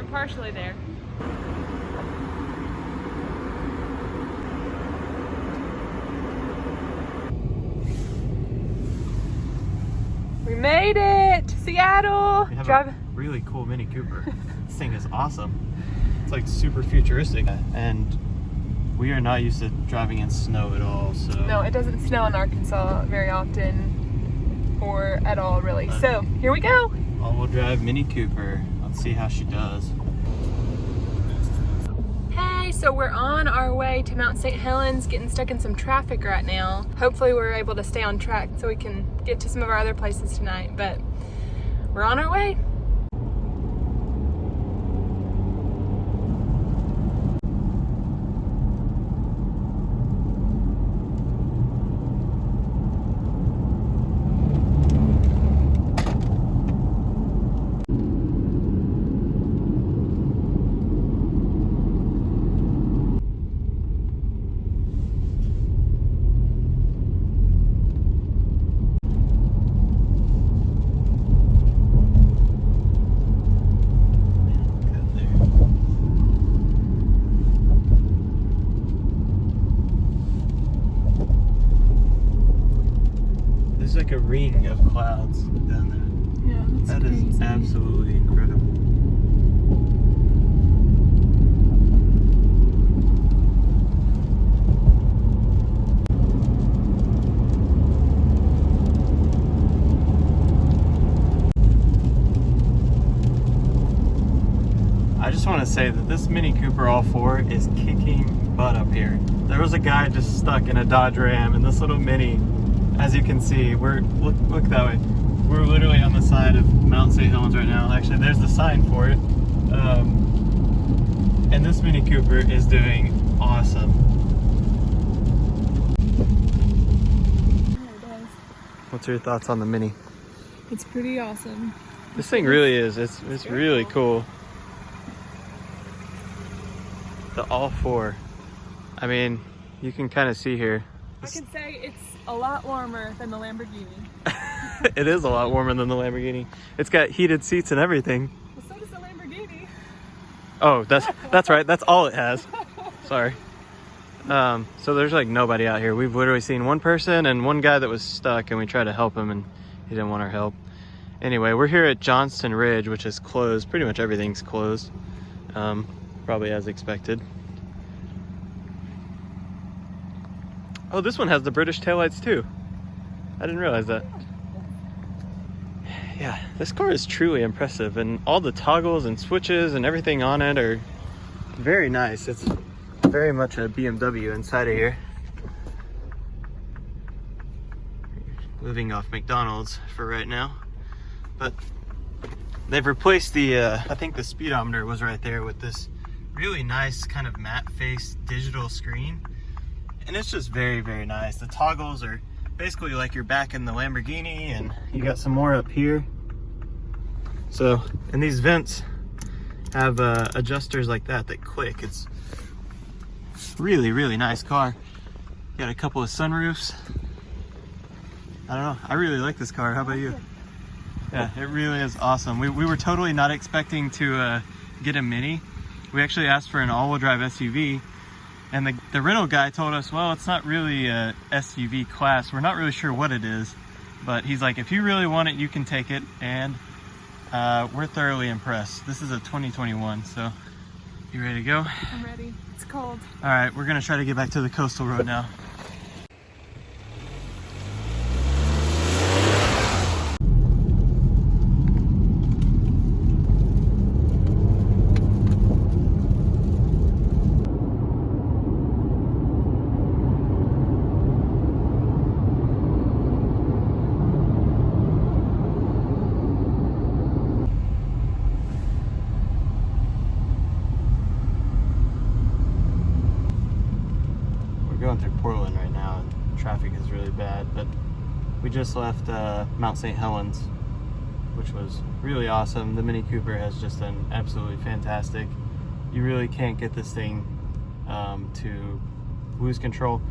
partially there. We made it! Seattle! We have a really cool Mini Cooper. This thing is awesome. It's like super futuristic, and we are not used to driving in snow at all, so... No, it doesn't snow in Arkansas very often, or at all, really. So, here we go! All-wheel drive Mini Cooper. Let's see how she does. Hey, so we're on our way to Mount St. Helens, getting stuck in some traffic right now. Hopefully we're able to stay on track so we can get to some of our other places tonight, but we're on our way. There's like a ring of clouds down there. Yeah, that's That is absolutely incredible. I just want to say that this Mini Cooper ALL4 is kicking butt up here. There was a guy just stuck in a Dodge Ram, and this little Mini, as you can see, look that way. We're literally on the side of Mount St. Helens right now. Actually, there's the sign for it. And this Mini Cooper is doing awesome. What's your thoughts on the Mini? It's pretty awesome. This thing really is. It's really cool. The ALL4. I mean, you can kind of see here. I can say it's a lot warmer than the Lamborghini. It is a lot warmer than the Lamborghini. It's got heated seats and everything. Well, so does the Lamborghini. Oh, that's right. That's all it has. Sorry. So there's like nobody out here. We've literally seen one person and one guy that was stuck, and we tried to help him, and he didn't want our help. Anyway, we're here at Johnston Ridge, which is closed. Pretty much everything's closed. Probably as expected. Oh, this one has the British taillights too. I didn't realize that. Yeah, this car is truly impressive, and all the toggles and switches and everything on it are very nice. It's very much a BMW inside of here. Living off McDonald's for right now. But they've replaced the, I think the speedometer was right there with this really nice kind of matte face digital screen. And it's just very, very nice. The toggles are basically like you're back in the Lamborghini, and you got some more up here. So, and these vents have adjusters like that click. It's really, really nice car. Got a couple of sunroofs. I don't know. I really like this car. How about you? Yeah, it really is awesome. We were totally not expecting to get a Mini. We actually asked for an all-wheel drive SUV, and the rental guy told us, well, it's not really a SUV class. We're not really sure what it is, but he's like, if you really want it, you can take it, and we're thoroughly impressed. This is a 2021, so you ready to go? I'm ready. It's cold. All right, we're gonna try to get back to the coastal road now. Going through Portland right now, and traffic is really bad, but we just left Mount St. Helens, which was really awesome. The Mini Cooper has just been absolutely fantastic. You really can't get this thing to lose control.